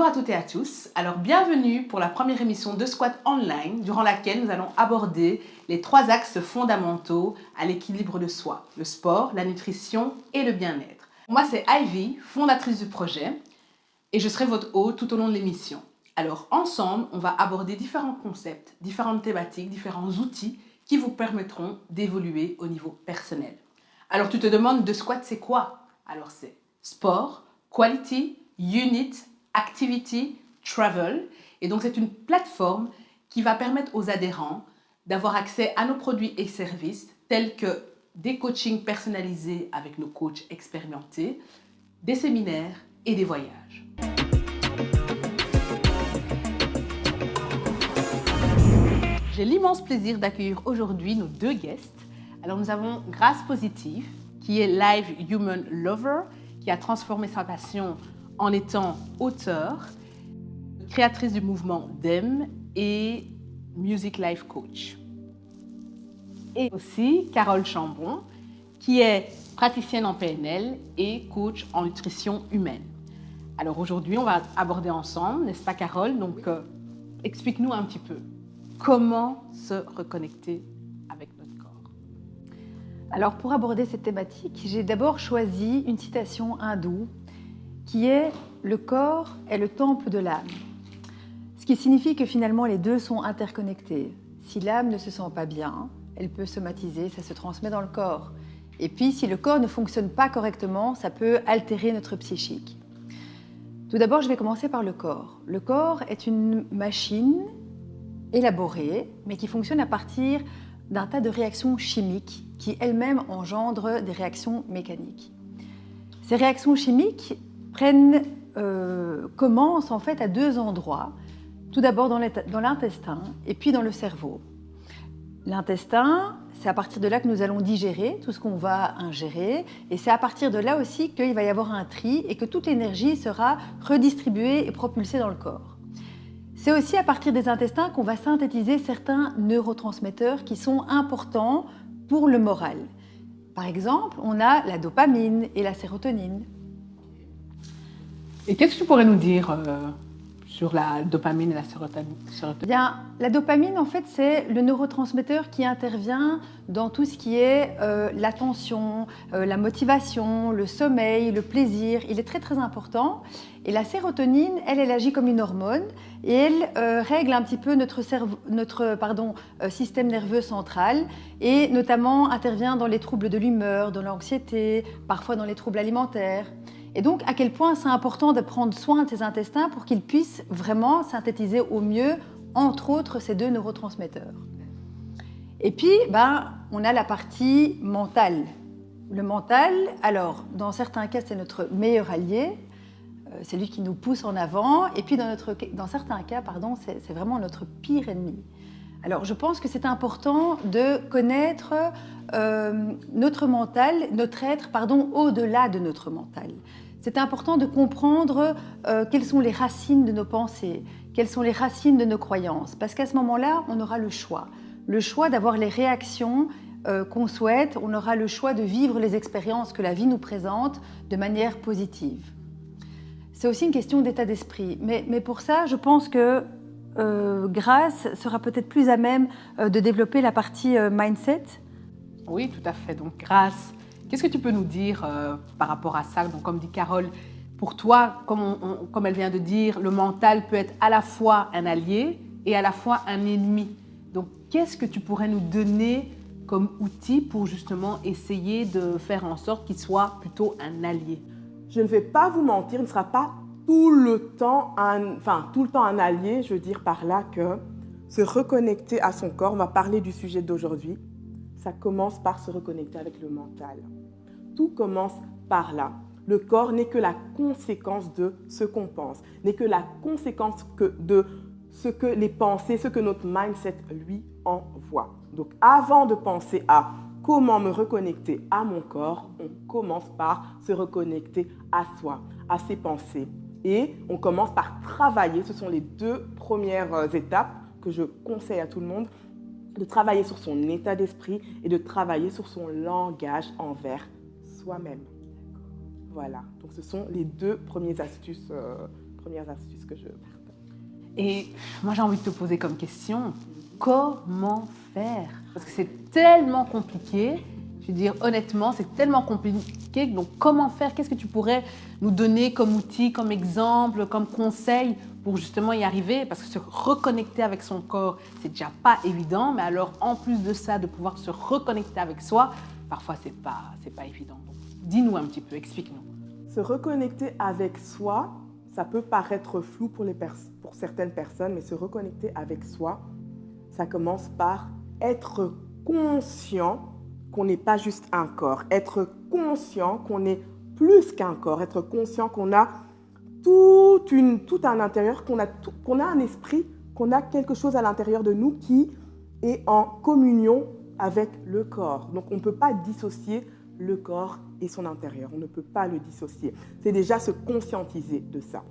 Bonjour à toutes et à tous. Alors bienvenue pour la première émission de Squat Online durant laquelle nous allons aborder les 3 axes fondamentaux à l'équilibre de soi, le sport, la nutrition et le bien-être. Moi c'est Ivy, fondatrice du projet et je serai votre hôte tout au long de l'émission. Alors ensemble, on va aborder différents concepts, différentes thématiques, différents outils qui vous permettront d'évoluer au niveau personnel. Alors tu te demandes de Squat c'est quoi? Alors c'est sport, quality, unit, activity, travel. Et donc c'est une plateforme qui va permettre aux adhérents d'avoir accès à nos produits et services tels que des coachings personnalisés avec nos coachs expérimentés, des séminaires et des voyages. J'ai l'immense plaisir d'accueillir aujourd'hui nos 2 guests. Alors nous avons Grace Positive, qui est Live Human Lover, qui a transformé sa passion en étant auteure, créatrice du mouvement DEM et Music Life Coach. Et aussi Carole Chambon, qui est praticienne en PNL et coach en nutrition humaine. Alors aujourd'hui, on va aborder ensemble, n'est-ce pas Carole? Donc explique-nous un petit peu, comment se reconnecter avec notre corps? Alors pour aborder cette thématique, j'ai d'abord choisi une citation hindoue qui est « Le corps est le temple de l'âme ». Ce qui signifie que finalement les deux sont interconnectés. Si l'âme ne se sent pas bien, elle peut somatiser, ça se transmet dans le corps. Et puis si le corps ne fonctionne pas correctement, ça peut altérer notre psychique. Tout d'abord, je vais commencer par le corps. Le corps est une machine élaborée, mais qui fonctionne à partir d'un tas de réactions chimiques qui elles-mêmes engendrent des réactions mécaniques. Ces réactions chimiques commencent en fait à 2 endroits. Tout d'abord dans l'intestin et puis dans le cerveau. L'intestin, c'est à partir de là que nous allons digérer tout ce qu'on va ingérer et c'est à partir de là aussi qu'il va y avoir un tri et que toute l'énergie sera redistribuée et propulsée dans le corps. C'est aussi à partir des intestins qu'on va synthétiser certains neurotransmetteurs qui sont importants pour le moral. Par exemple, on a la dopamine et la sérotonine. Et qu'est-ce que tu pourrais nous dire sur la dopamine et la sérotonine? Bien, la dopamine, en fait, c'est le neurotransmetteur qui intervient dans tout ce qui est l'attention, la motivation, le sommeil, le plaisir. Il est très, très important. Et la sérotonine, elle agit comme une hormone et elle règle un petit peu notre système nerveux central et notamment intervient dans les troubles de l'humeur, dans l'anxiété, parfois dans les troubles alimentaires. Et donc, à quel point c'est important de prendre soin de ces intestins pour qu'ils puissent vraiment synthétiser au mieux, entre autres, ces 2 neurotransmetteurs. Et puis, on a la partie mentale. Le mental, alors, dans certains cas, c'est notre meilleur allié, c'est lui qui nous pousse en avant, et puis dans certains cas, c'est vraiment notre pire ennemi. Alors, je pense que c'est important de connaître notre mental, notre être, au-delà de notre mental. C'est important de comprendre quelles sont les racines de nos pensées, quelles sont les racines de nos croyances, parce qu'à ce moment-là, on aura le choix d'avoir les réactions qu'on souhaite, on aura le choix de vivre les expériences que la vie nous présente de manière positive. C'est aussi une question d'état d'esprit, mais pour ça, je pense que Grace sera peut-être plus à même de développer la partie mindset. Oui, tout à fait. Donc, Grace, qu'est-ce que tu peux nous dire par rapport à ça? Donc, comme dit Carole, pour toi, comme elle vient de dire, le mental peut être à la fois un allié et à la fois un ennemi. Donc, qu'est-ce que tu pourrais nous donner comme outil pour justement essayer de faire en sorte qu'il soit plutôt un allié? Je ne vais pas vous mentir, il ne sera pas tout le temps un allié. Je veux dire par là que se reconnecter à son corps, on va parler du sujet d'aujourd'hui, ça commence par se reconnecter avec le mental. Tout commence par là. Le corps n'est que la conséquence de ce qu'on pense, n'est que la conséquence de ce que les pensées, ce que notre mindset lui envoie. Donc avant de penser à comment me reconnecter à mon corps, on commence par se reconnecter à soi, à ses pensées. Et on commence par travailler, ce sont les 2 premières étapes que je conseille à tout le monde, de travailler sur son état d'esprit et de travailler sur son langage envers soi-même. Voilà, donc ce sont les 2 premières astuces premières astuces que je partage. Et moi, j'ai envie de te poser comme question, comment faire? Parce que c'est tellement compliqué. Je veux dire, honnêtement, c'est tellement compliqué. Donc, comment faire? Qu'est-ce que tu pourrais nous donner comme outil, comme exemple, comme conseil pour justement y arriver? Parce que se reconnecter avec son corps, c'est déjà pas évident. Mais alors, en plus de ça, de pouvoir se reconnecter avec soi, parfois, c'est pas évident. Donc, dis-nous un petit peu, explique-nous. Se reconnecter avec soi, ça peut paraître flou pour certaines personnes, mais se reconnecter avec soi, ça commence par être conscient qu'on n'est pas juste un corps, être conscient qu'on est plus qu'un corps, être conscient qu'on a tout un intérieur, qu'on a un esprit, qu'on a quelque chose à l'intérieur de nous qui est en communion avec le corps. Donc on ne peut pas dissocier le corps et son intérieur, on ne peut pas le dissocier. C'est déjà se conscientiser de ça.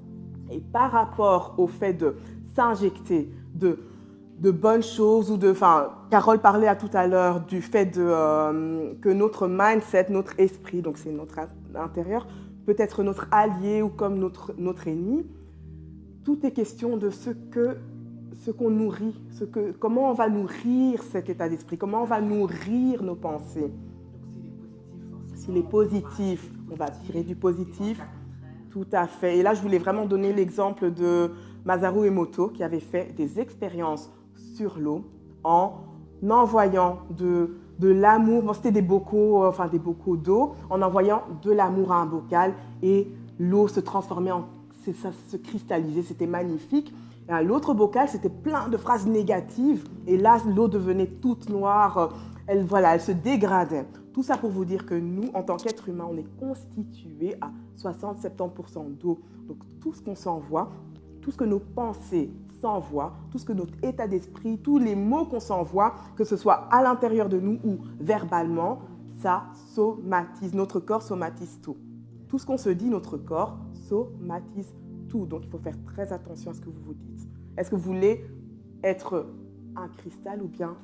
Et par rapport au fait de s'injecter de bonnes choses, Carole parlait tout à l'heure du fait que notre mindset, notre esprit, donc c'est notre intérieur, peut être notre allié ou comme notre ennemi. Tout est question de ce qu'on nourrit, comment on va nourrir cet état d'esprit, comment on va nourrir nos pensées. S'il est positif, on va tirer du positif. Tout à fait. Et là, je voulais vraiment donner l'exemple de Masaru Emoto qui avait fait des expériences sur l'eau en envoyant de l'amour. Bon, c'était des bocaux d'eau, en envoyant de l'amour à un bocal et l'eau se transformait ça se cristallisait, c'était magnifique. Et à l'autre bocal, c'était plein de phrases négatives et là, l'eau devenait toute noire. Elle se dégradait. Tout ça pour vous dire que nous, en tant qu'êtres humains, on est constitués à 60-70% d'eau. Donc tout ce qu'on s'envoie, tout ce que nos pensées s'envoient, tout ce que notre état d'esprit, tous les mots qu'on s'envoie, que ce soit à l'intérieur de nous ou verbalement, ça somatise. Notre corps somatise tout. Tout ce qu'on se dit, notre corps somatise tout. Donc il faut faire très attention à ce que vous vous dites. Est-ce que vous voulez être un cristal ou bien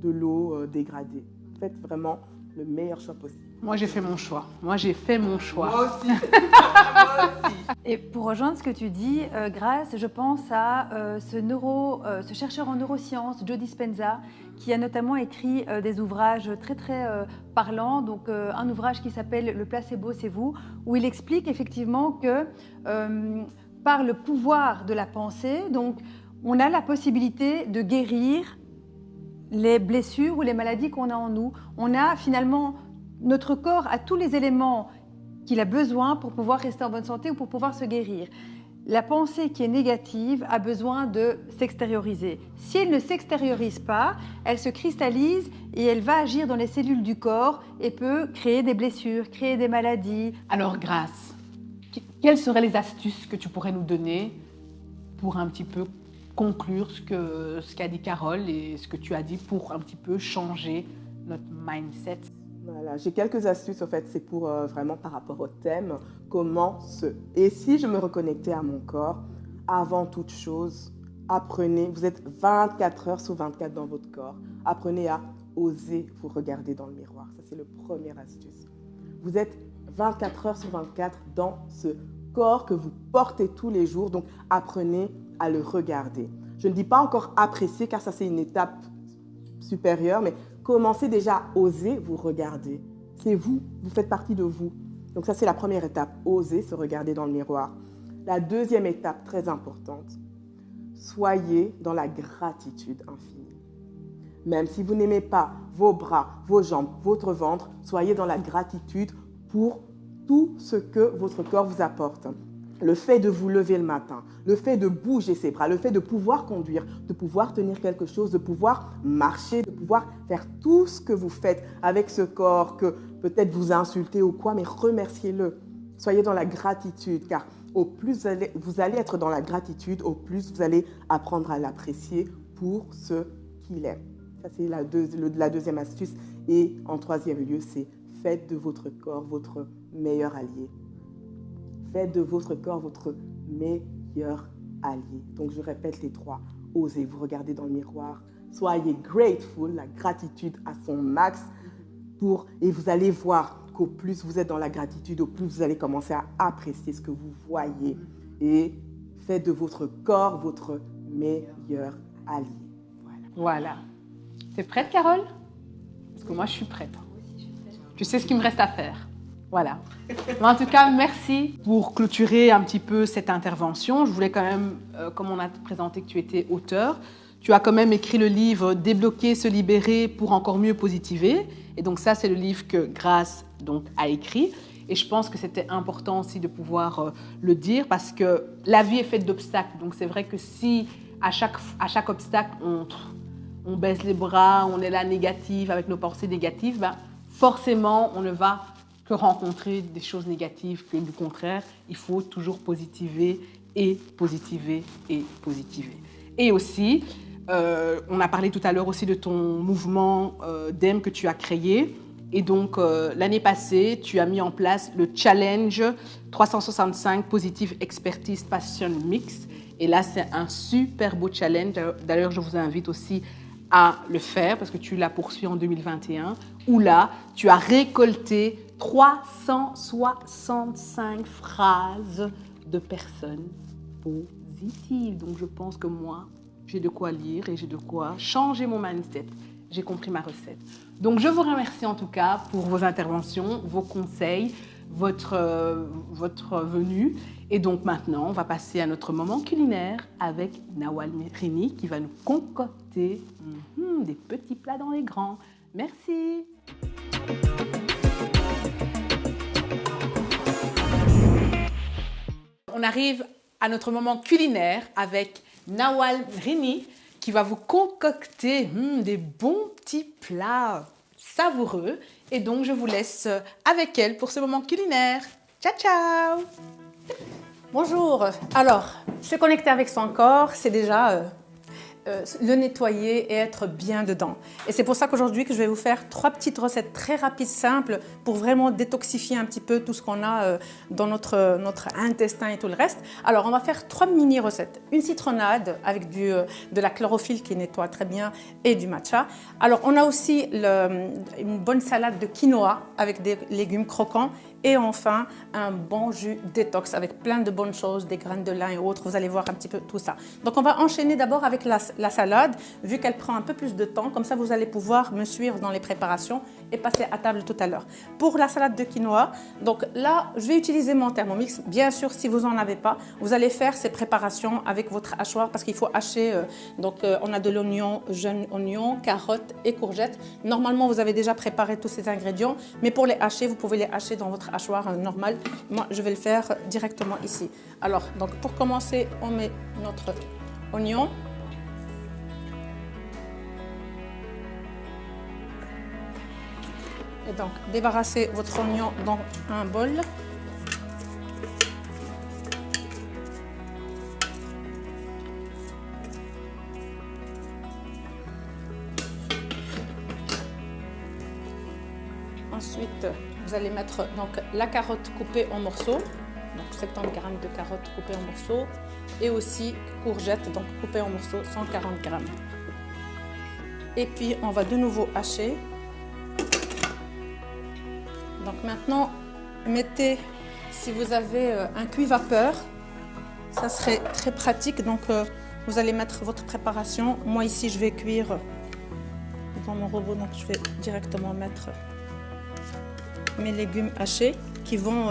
de l'eau dégradée? Faites vraiment le meilleur choix possible. Moi, j'ai fait mon choix. Moi aussi. Et pour rejoindre ce que tu dis, Grace, je pense à ce chercheur en neurosciences, Joe Dispenza, qui a notamment écrit des ouvrages très très parlants. Donc un ouvrage qui s'appelle Le placebo, c'est vous, où il explique effectivement que par le pouvoir de la pensée, donc on a la possibilité de guérir les blessures ou les maladies qu'on a en nous. On a finalement, notre corps a tous les éléments qu'il a besoin pour pouvoir rester en bonne santé ou pour pouvoir se guérir. La pensée qui est négative a besoin de s'extérioriser. Si elle ne s'extériorise pas, elle se cristallise et elle va agir dans les cellules du corps et peut créer des blessures, créer des maladies. Alors, Grace, quelles seraient les astuces que tu pourrais nous donner pour un petit peu conclure ce qu'a dit Carole et ce que tu as dit pour un petit peu changer notre mindset? Voilà, j'ai quelques astuces, en fait, c'est pour vraiment par rapport au thème, Et si je me reconnectais à mon corps, avant toute chose, apprenez, vous êtes 24 heures sur 24 dans votre corps, apprenez à oser vous regarder dans le miroir. Ça, c'est le premier astuce. Vous êtes 24 heures sur 24 dans ce corps que vous portez tous les jours, donc apprenez à le regarder. Je ne dis pas encore apprécier, car ça, c'est une étape supérieure, mais commencez déjà à oser vous regarder. C'est vous, vous faites partie de vous. Donc ça, c'est la première étape, oser se regarder dans le miroir. La deuxième étape, très importante, soyez dans la gratitude infinie. Même si vous n'aimez pas vos bras, vos jambes, votre ventre, soyez dans la gratitude pour tout ce que votre corps vous apporte. Le fait de vous lever le matin, le fait de bouger ses bras, le fait de pouvoir conduire, de pouvoir tenir quelque chose, de pouvoir marcher, de pouvoir faire tout ce que vous faites avec ce corps que peut-être vous insultez ou quoi, mais remerciez-le. Soyez dans la gratitude, car au plus vous allez être dans la gratitude, au plus vous allez apprendre à l'apprécier pour ce qu'il est. Ça, c'est la deuxième astuce. Et en troisième lieu, c'est faites de votre corps votre meilleur allié. Faites de votre corps votre meilleur allié. Donc, je répète les trois. Osez vous regarder dans le miroir. Soyez grateful, la gratitude à son max. Et vous allez voir qu'au plus vous êtes dans la gratitude, au plus vous allez commencer à apprécier ce que vous voyez. Et Faites de votre corps votre meilleur allié. Voilà. T'es prête, Carole? Parce que moi, je suis prête. Tu sais ce qu'il me reste à faire. Voilà. Mais en tout cas, merci pour clôturer un petit peu cette intervention. Je voulais quand même, comme on a présenté que tu étais auteur, tu as quand même écrit le livre « Débloquer, se libérer pour encore mieux positiver ». Et donc ça, c'est le livre que Grace donc, a écrit. Et je pense que c'était important aussi de pouvoir le dire parce que la vie est faite d'obstacles. Donc c'est vrai que si à chaque obstacle, on baisse les bras, on est là négative avec nos pensées négatives, ben, forcément, on ne va que rencontrer des choses négatives, que du contraire, il faut toujours positiver et positiver et positiver. Et aussi, on a parlé tout à l'heure aussi de ton mouvement d'EM que tu as créé. Et donc, l'année passée, tu as mis en place le challenge 365 Positive Expertise Passion Mix. Et là, c'est un super beau challenge. D'ailleurs, je vous invite aussi à le faire parce que tu l'as poursuivi en 2021, où là, tu as récolté 365 phrases de personnes positives. Donc, je pense que moi, j'ai de quoi lire et j'ai de quoi changer mon mindset. J'ai compris ma recette. Donc, je vous remercie en tout cas pour vos interventions, vos conseils, votre venue. Et donc maintenant, on va passer à notre moment culinaire avec Nawal Rini qui va nous concocter des petits plats dans les grands. Merci. On arrive à notre moment culinaire avec Nawal Rini qui va vous concocter des bons petits plats savoureux. Et donc, je vous laisse avec elle pour ce moment culinaire. Ciao, ciao! Bonjour. Alors, se connecter avec son corps, c'est déjà le nettoyer et être bien dedans. Et c'est pour ça qu'aujourd'hui que je vais vous faire 3 petites recettes très rapides, simples, pour vraiment détoxifier un petit peu tout ce qu'on a dans notre intestin et tout le reste. Alors, on va faire 3 mini-recettes. Une citronnade avec de la chlorophylle qui nettoie très bien et du matcha. Alors, on a aussi une bonne salade de quinoa avec des légumes croquants. Et enfin, un bon jus détox avec plein de bonnes choses, des graines de lin et autres. Vous allez voir un petit peu tout ça. Donc, on va enchaîner d'abord avec la salade, vu qu'elle prend un peu plus de temps. Comme ça, vous allez pouvoir me suivre dans les préparations et passer à table tout à l'heure. Pour la salade de quinoa, donc là, je vais utiliser mon Thermomix. Bien sûr, si vous n'en avez pas, vous allez faire ces préparations avec votre hachoir parce qu'il faut hacher. On a de l'oignon, jeune oignon, carottes et courgettes. Normalement, vous avez déjà préparé tous ces ingrédients, mais pour les hacher, vous pouvez les hacher dans votre hachoir normal. Moi, je vais le faire directement ici. Alors, donc pour commencer, on met notre oignon. Et donc, débarrassez votre oignon dans un bol. Ensuite, vous allez mettre donc la carotte coupée en morceaux, donc 70 g de carottes coupées en morceaux, et aussi courgettes donc coupées en morceaux, 140 g. Et puis on va de nouveau hacher. Donc maintenant, mettez, si vous avez un cuit-vapeur, ça serait très pratique. Donc vous allez mettre votre préparation. Moi ici, je vais cuire dans mon robot, donc je vais directement mettre mes légumes hachés qui vont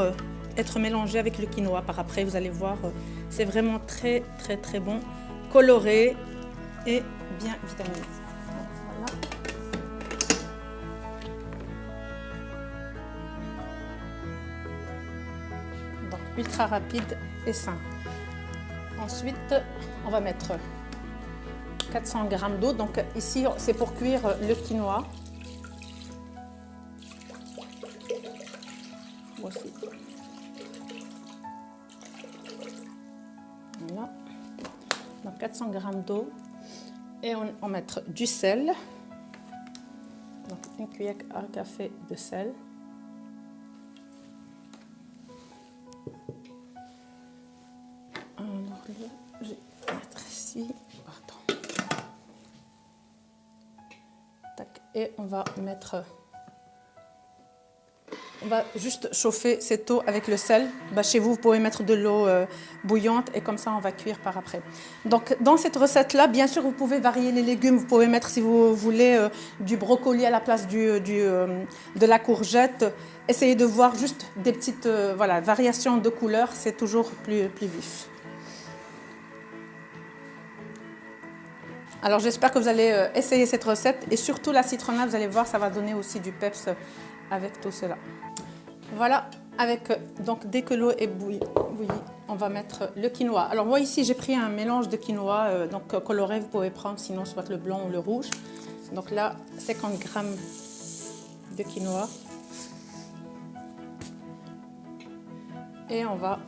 être mélangés avec le quinoa par après. Vous allez voir, c'est vraiment très très très bon, coloré et bien vitaminé. Voilà. Donc ultra rapide et simple. Ensuite, on va mettre 400 g d'eau. Donc ici, c'est pour cuire le quinoa. Aussi. Voilà. Donc 400 g d'eau et on va mettre du sel. Donc une cuillère à café de sel. Alors là, je vais mettre ici. Pardon. Tac. Et on va mettre On va juste chauffer cette eau avec le sel. Chez vous, vous pouvez mettre de l'eau bouillante et comme ça, on va cuire par après. Donc, dans cette recette-là, bien sûr, vous pouvez varier les légumes. Vous pouvez mettre, si vous voulez, du brocoli à la place de la courgette. Essayez de voir juste des petites variations de couleurs. C'est toujours plus vif. Alors, j'espère que vous allez essayer cette recette. Et surtout, la citronnade, vous allez voir, ça va donner aussi du peps avec tout cela. Voilà, donc dès que l'eau est bouillie, on va mettre le quinoa. Alors moi ici j'ai pris un mélange de quinoa coloré, vous pouvez prendre sinon soit le blanc ou le rouge. Donc là 50 grammes de quinoa. Et on va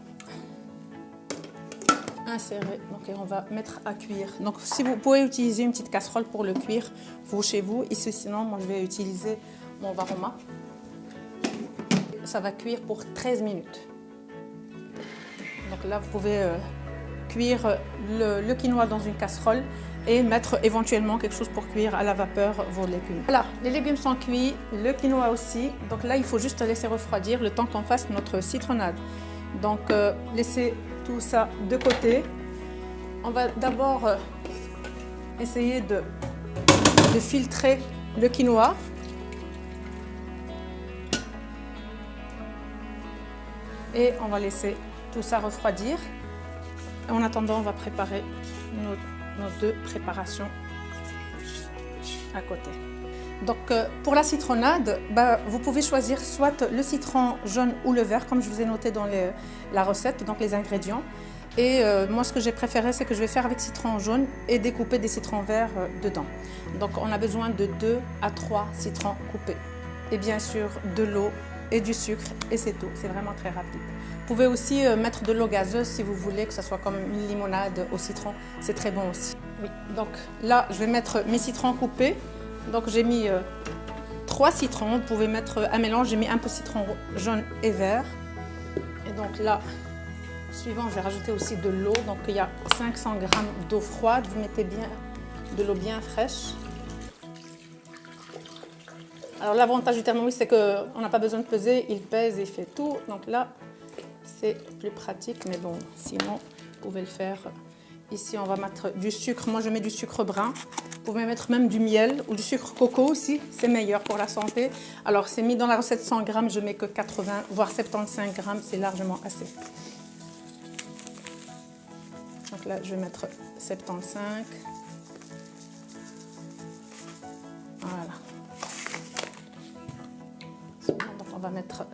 insérer, donc on va mettre à cuire. Donc si vous pouvez utiliser une petite casserole pour le cuire, vous chez vous. Ici sinon moi je vais utiliser mon Varoma. Ça va cuire pour 13 minutes. Donc là, vous pouvez cuire le quinoa dans une casserole et mettre éventuellement quelque chose pour cuire à la vapeur vos légumes. Voilà, les légumes sont cuits, le quinoa aussi. Donc là, il faut juste laisser refroidir le temps qu'on fasse notre citronnade. Donc, laissez tout ça de côté. On va d'abord essayer de filtrer le quinoa. Et on va laisser tout ça refroidir. En attendant, on va préparer nos deux préparations à côté. Donc, pour la citronnade, vous pouvez choisir soit le citron jaune ou le vert, comme je vous ai noté dans la recette, donc les ingrédients. Et moi, ce que j'ai préféré, c'est que je vais faire avec citron jaune et découper des citrons verts dedans. Donc, on a besoin de 2 à 3 citrons coupés. Et bien sûr, de l'eau et du sucre et c'est tout, c'est vraiment très rapide. Vous pouvez aussi mettre de l'eau gazeuse si vous voulez que ce soit comme une limonade au citron, c'est très bon aussi. Oui, donc là je vais mettre mes citrons coupés. Donc j'ai mis 3 citrons, vous pouvez mettre un mélange, j'ai mis un peu citron jaune et vert. Et donc là, suivant, je vais rajouter aussi de l'eau, donc il y a 500 g d'eau froide, vous mettez bien de l'eau bien fraîche. Alors l'avantage du Thermomix, c'est qu'on n'a pas besoin de peser, il pèse et il fait tout. Donc là, c'est plus pratique, mais bon, sinon, vous pouvez le faire. Ici, on va mettre du sucre. Moi, je mets du sucre brun. Vous pouvez mettre même du miel ou du sucre coco aussi, c'est meilleur pour la santé. Alors, c'est mis dans la recette 100 g, je mets que 80, voire 75 g, c'est largement assez. Donc là, je vais mettre 75. Voilà. Donc on va mettre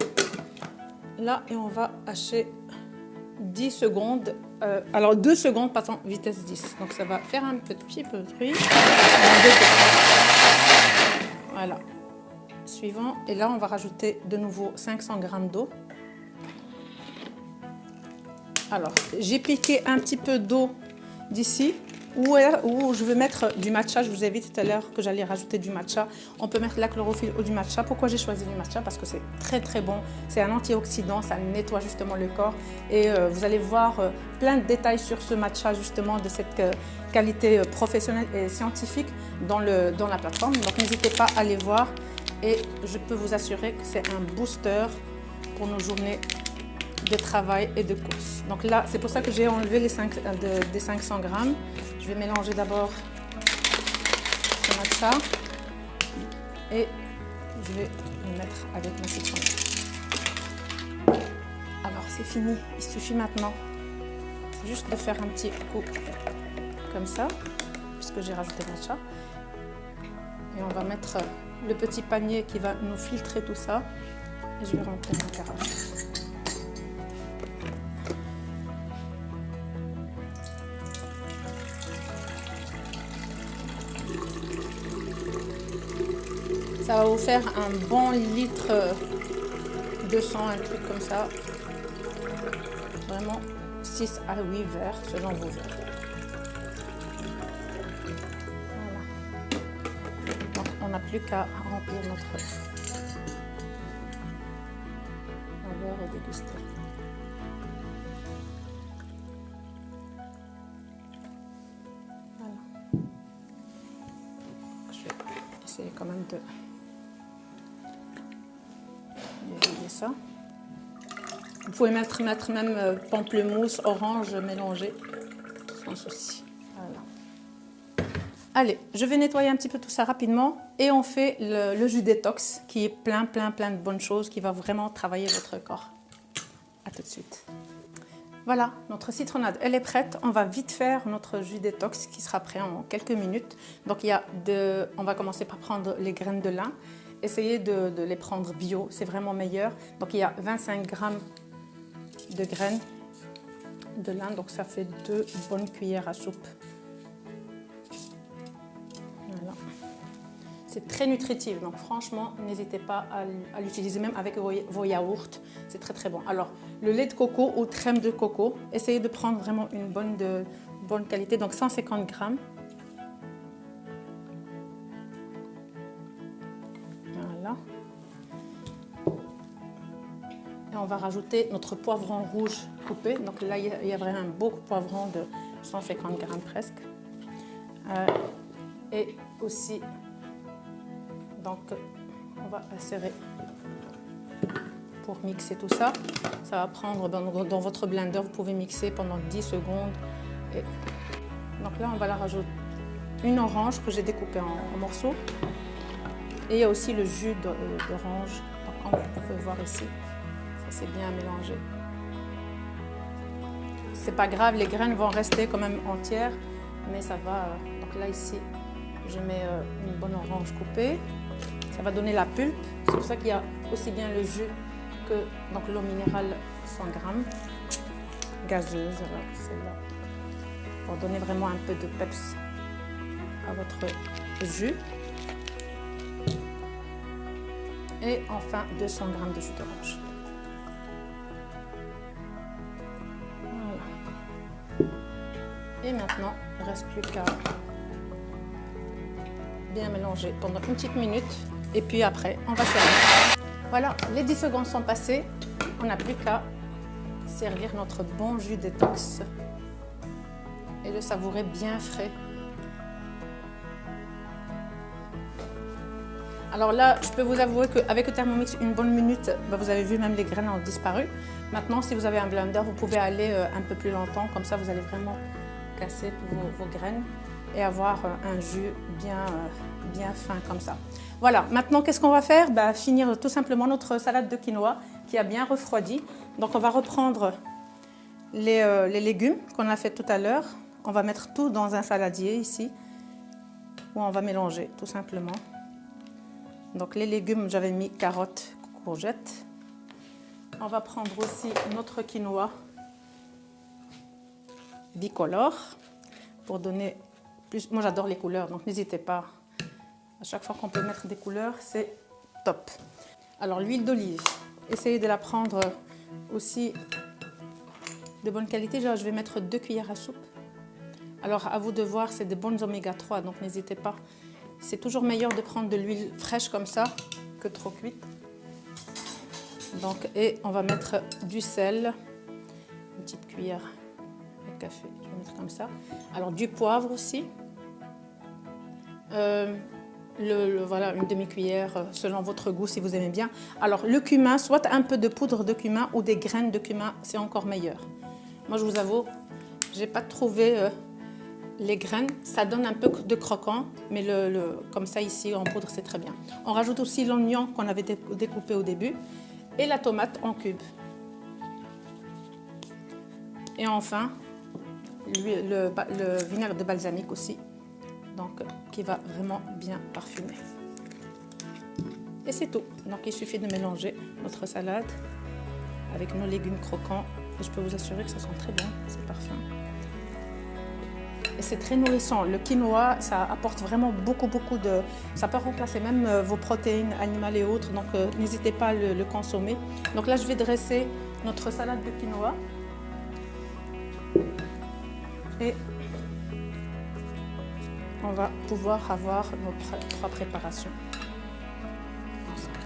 là et on va hacher 10 secondes, alors 2 secondes, pardon, vitesse 10. Donc ça va faire un petit peu de bruit. Voilà. Suivant, et là on va rajouter de nouveau 500 g d'eau. Alors j'ai piqué un petit peu d'eau d'ici. Où je vais mettre du matcha. Je vous ai dit tout à l'heure que j'allais rajouter du matcha. On peut mettre de la chlorophylle ou du matcha. Pourquoi j'ai choisi du matcha? Parce que c'est très très bon. C'est un antioxydant, ça nettoie justement le corps. Et vous allez voir plein de détails sur ce matcha justement, de cette qualité professionnelle et scientifique dans la plateforme. Donc n'hésitez pas à aller voir. Et je peux vous assurer que c'est un booster pour nos journées de travail et de course. Donc là, c'est pour ça que j'ai enlevé des 500 g. Je vais mélanger d'abord ce matcha et je vais le mettre avec ma citronnade. Alors c'est fini, il suffit maintenant juste de faire un petit coup comme ça, puisque j'ai rajouté le matcha. Et on va mettre le petit panier qui va nous filtrer tout ça et je vais remplir ma carafe. Ça va vous faire un bon litre de sang, un truc comme ça. Vraiment 6 à 8 verres selon vos verres. Voilà. Donc on n'a plus qu'à remplir notre verre et déguster. Voilà. Je vais essayer quand même de vider ça. ça. Vous pouvez mettre même pamplemousse, orange mélangé, sans souci. Voilà. Allez, je vais nettoyer un petit peu tout ça rapidement et on fait le jus détox qui est plein de bonnes choses, qui va vraiment travailler votre corps. À tout de suite. Voilà, notre citronnade, elle est prête. On va vite faire notre jus détox qui sera prêt en quelques minutes. Donc, on va commencer par prendre les graines de lin. Essayez de les prendre bio, c'est vraiment meilleur. Donc, il y a 25 grammes de graines de lin. Donc, ça fait 2 bonnes cuillères à soupe. Voilà. C'est très nutritif, donc franchement, n'hésitez pas à l'utiliser même avec vos yaourts. C'est très bon. Alors, le lait de coco ou crème de coco, essayez de prendre vraiment une bonne qualité, donc 150 grammes. Voilà. Et on va rajouter notre poivron rouge coupé. Donc là, il y a vraiment un beau poivron de 150 grammes presque. Et aussi, donc, on va insérer pour mixer tout ça. Ça va prendre dans votre blender, vous pouvez mixer pendant 10 secondes. Et donc là, on va la rajouter une orange que j'ai découpée en morceaux. Et il y a aussi le jus d'orange. Donc, comme vous pouvez voir ici, ça c'est bien mélangé. C'est pas grave, les graines vont rester quand même entières, mais ça va. Donc là, ici, je mets une bonne orange coupée. Ça va donner la pulpe. C'est pour ça qu'il y a aussi bien le jus que donc l'eau minérale 100 grammes gazeuse. Celle-là, pour donner vraiment un peu de peps à votre jus. Et enfin 200 grammes de jus d'orange. Voilà. Et maintenant, il ne reste plus qu'à bien mélanger pendant une petite minute. Et puis après, on va servir. Voilà, les 10 secondes sont passées. On n'a plus qu'à servir notre bon jus détox et le savourer bien frais. Alors là, je peux vous avouer qu'avec le Thermomix, une bonne minute, vous avez vu, même les graines ont disparu. Maintenant, si vous avez un blender, vous pouvez aller un peu plus longtemps. Comme ça, vous allez vraiment casser vos graines et avoir un jus bien fin comme ça. Voilà, maintenant qu'est-ce qu'on va faire? Finir tout simplement notre salade de quinoa qui a bien refroidi. Donc on va reprendre les légumes qu'on a fait tout à l'heure. On va mettre tout dans un saladier ici, où on va mélanger tout simplement. Donc les légumes, j'avais mis carottes, courgettes. On va prendre aussi notre quinoa bicolore pour donner plus. Moi j'adore les couleurs, donc n'hésitez pas. À chaque fois qu'on peut mettre des couleurs, c'est top. Alors l'huile d'olive, essayez de la prendre aussi de bonne qualité. Genre, je vais mettre 2 cuillères à soupe. Alors à vous de voir, c'est des bonnes oméga 3, donc n'hésitez pas. C'est toujours meilleur de prendre de l'huile fraîche comme ça que trop cuite. Donc, et on va mettre du sel, une petite cuillère de café, je vais mettre comme ça. Alors du poivre aussi. Voilà, une demi-cuillère selon votre goût si vous aimez bien. Alors le cumin, soit un peu de poudre de cumin ou des graines de cumin, c'est encore meilleur. Moi je vous avoue, j'ai pas trouvé les graines, ça donne un peu de croquant, mais comme ça ici en poudre c'est très bien. On rajoute aussi l'oignon qu'on avait découpé au début et la tomate en cubes. Et enfin le vinaigre de balsamique aussi. Donc, qui va vraiment bien parfumer. Et c'est tout. Donc, il suffit de mélanger notre salade avec nos légumes croquants. Et je peux vous assurer que ça sent très bon, c'est parfum. Et c'est très nourrissant. Le quinoa, ça apporte vraiment beaucoup de... Ça peut remplacer même vos protéines animales et autres. Donc, n'hésitez pas à le consommer. Donc là, je vais dresser notre salade de quinoa. Et on va pouvoir avoir nos 3 préparations ensemble.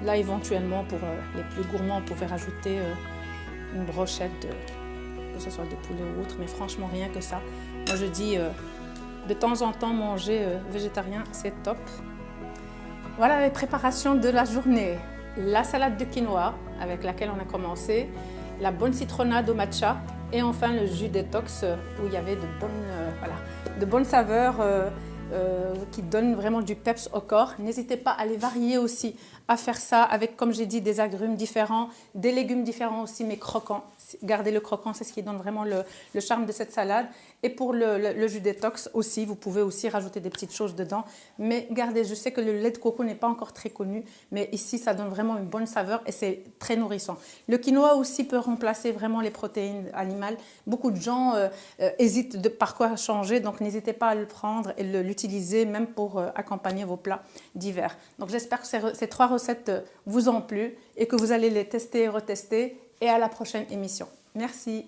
Là, éventuellement, pour les plus gourmands, on pouvait rajouter une brochette, que ce soit de poulet ou autre, mais franchement, rien que ça. Moi, je dis, de temps en temps, manger végétarien, c'est top. Voilà les préparations de la journée. La salade de quinoa avec laquelle on a commencé, la bonne citronnade au matcha et enfin le jus détox où il y avait de bonnes saveurs qui donnent vraiment du peps au corps. N'hésitez pas à les varier aussi, à faire ça avec, comme j'ai dit, des agrumes différents, des légumes différents aussi, mais croquants. Gardez le croquant, c'est ce qui donne vraiment le charme de cette salade. Et pour le jus détox aussi, vous pouvez aussi rajouter des petites choses dedans. Mais gardez, je sais que le lait de coco n'est pas encore très connu, mais ici, ça donne vraiment une bonne saveur et c'est très nourrissant. Le quinoa aussi peut remplacer vraiment les protéines animales. Beaucoup de gens hésitent de par quoi changer, donc n'hésitez pas à le prendre et l'utiliser même pour accompagner vos plats d'hiver. Donc j'espère que ces 3 recettes vous ont plu et que vous allez les tester et retester. Et à la prochaine émission. Merci.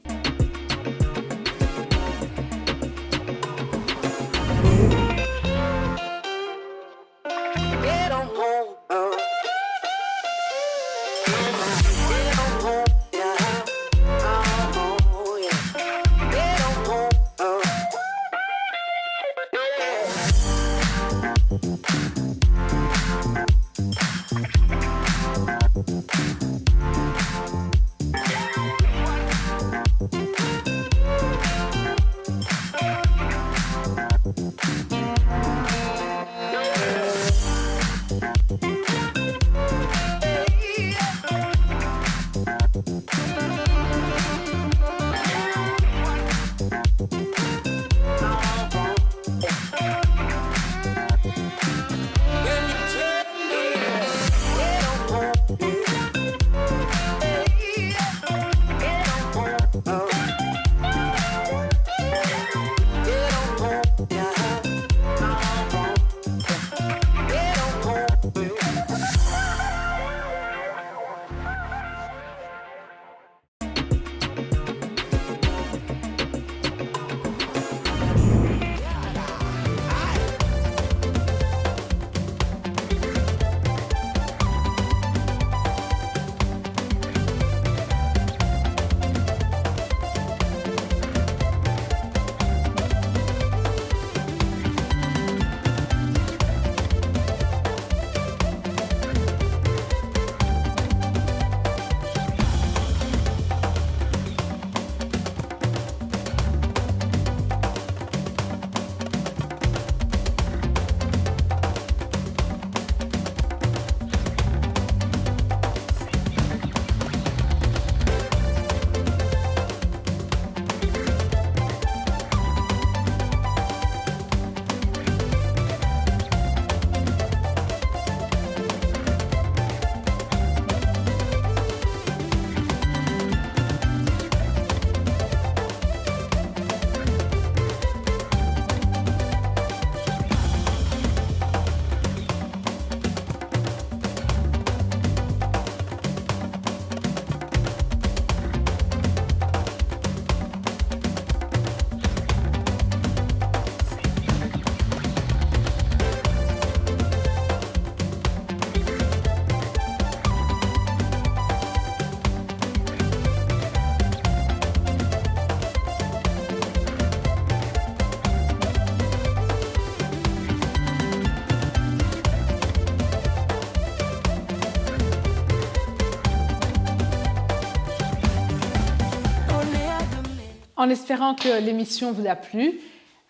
En espérant que l'émission vous a plu,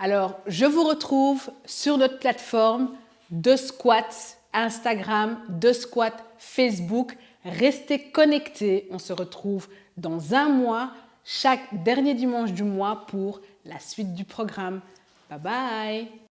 alors je vous retrouve sur notre plateforme de squat Instagram, de squat Facebook. Restez connectés, on se retrouve dans un mois, chaque dernier dimanche du mois pour la suite du programme. Bye bye!